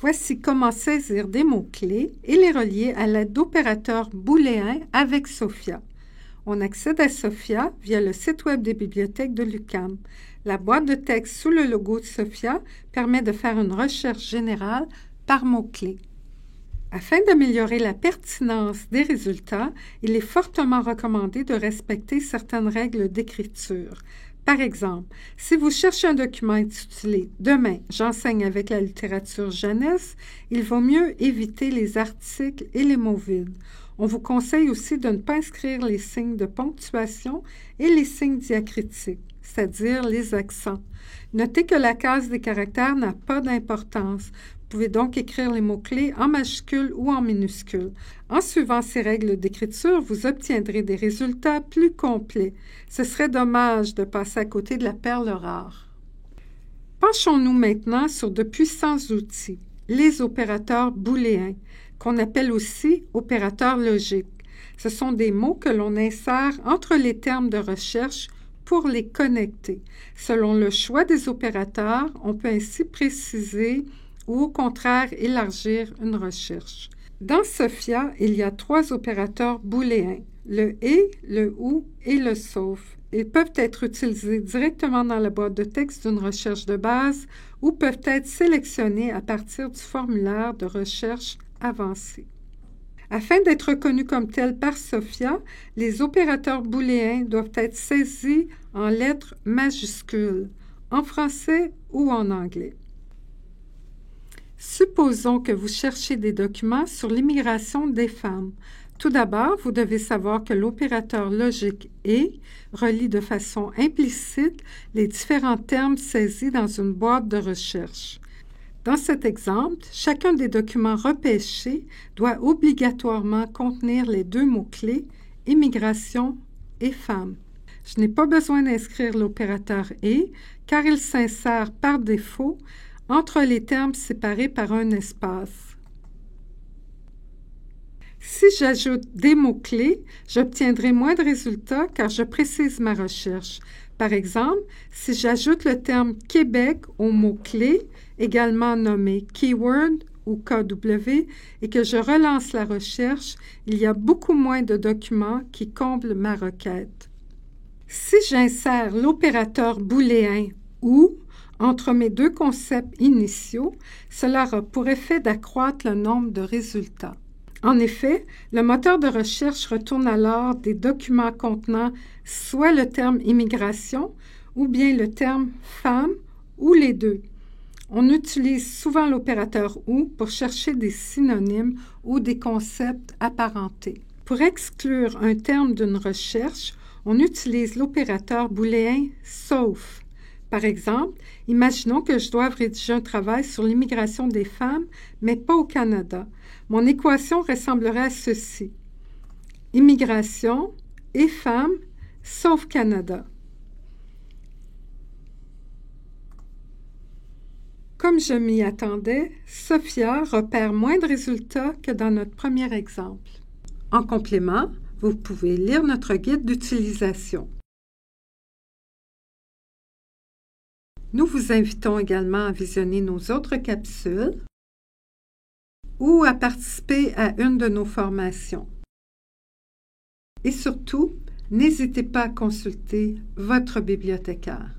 Voici comment saisir des mots-clés et les relier à l'aide d'opérateurs booléens avec Sophia. On accède à Sophia via le site web des bibliothèques de l'UQAM. La boîte de texte sous le logo de Sophia permet de faire une recherche générale par mots-clés. Afin d'améliorer la pertinence des résultats, il est fortement recommandé de respecter certaines règles d'écriture. Par exemple, si vous cherchez un document intitulé « Demain, j'enseigne avec la littérature jeunesse », il vaut mieux éviter les articles et les mots vides. On vous conseille aussi de ne pas inscrire les signes de ponctuation et les signes diacritiques, c'est-à-dire les accents. Notez que la case des caractères n'a pas d'importance. Vous pouvez donc écrire les mots-clés en majuscules ou en minuscules. En suivant ces règles d'écriture, vous obtiendrez des résultats plus complets. Ce serait dommage de passer à côté de la perle rare. Penchons-nous maintenant sur de puissants outils, les opérateurs booléens, qu'on appelle aussi opérateurs logiques. Ce sont des mots que l'on insère entre les termes de recherche pour les connecter. Selon le choix des opérateurs, on peut ainsi préciser ou au contraire élargir une recherche. Dans Sophia, il y a 3 opérateurs booléens, le « et », le « ou » et le « sauf ». Ils peuvent être utilisés directement dans la boîte de texte d'une recherche de base ou peuvent être sélectionnés à partir du formulaire de recherche avancé. Afin d'être reconnus comme tels par Sophia, les opérateurs booléens doivent être saisis en lettres majuscules, en français ou en anglais. Supposons que vous cherchez des documents sur l'immigration des femmes. Tout d'abord, vous devez savoir que l'opérateur logique « et » relie de façon implicite les différents termes saisis dans une boîte de recherche. Dans cet exemple, chacun des documents repêchés doit obligatoirement contenir les 2 mots-clés « immigration » et « femmes ». Je n'ai pas besoin d'inscrire l'opérateur « et » car il s'insère par défaut entre les termes séparés par un espace. Si j'ajoute des mots-clés, j'obtiendrai moins de résultats car je précise ma recherche. Par exemple, si j'ajoute le terme « Québec » au mot-clé, également nommé « keyword » ou KW, et que je relance la recherche, il y a beaucoup moins de documents qui comblent ma requête. Si j'insère l'opérateur booléen « ou » entre mes 2 concepts initiaux, cela aura pour effet d'accroître le nombre de résultats. En effet, le moteur de recherche retourne alors des documents contenant soit le terme « immigration » ou bien le terme « femme » ou les 2. On utilise souvent l'opérateur « ou » pour chercher des synonymes ou des concepts apparentés. Pour exclure un terme d'une recherche, on utilise l'opérateur booléen « sauf ». Par exemple, imaginons que je doive rédiger un travail sur l'immigration des femmes, mais pas au Canada. Mon équation ressemblerait à ceci. Immigration et femmes, sauf Canada. Comme je m'y attendais, Sophia repère moins de résultats que dans notre premier exemple. En complément, vous pouvez lire notre guide d'utilisation. Nous vous invitons également à visionner nos autres capsules ou à participer à une de nos formations. Et surtout, n'hésitez pas à consulter votre bibliothécaire.